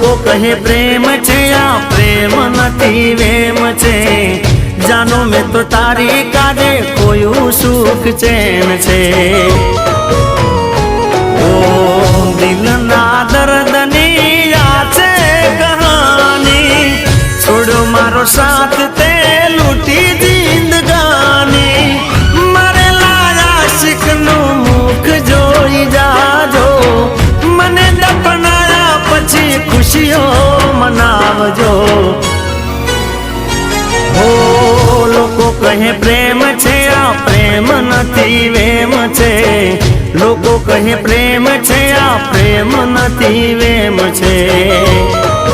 લોકો કહે પ્રેમ છે આ પ્રેમ નથી વેમ છે જાનો મેં તો તારી કાજે કોયું સુખ ચેન છે ઓ દિલના દર્દની આ છે કહાની છોડો મારો સાથ તે લૂટી જિંદગાની મારે લાયા શીખનું મુખ જોઈ જાજો મને દફનાયા પછી ખુશીઓ મનાવજો ઓ લોકો કહે પ્રેમ છે આ પ્રેમ નથી વેમ છે લોકો કહે પ્રેમ છે આ પ્રેમ નથી વેમ છે।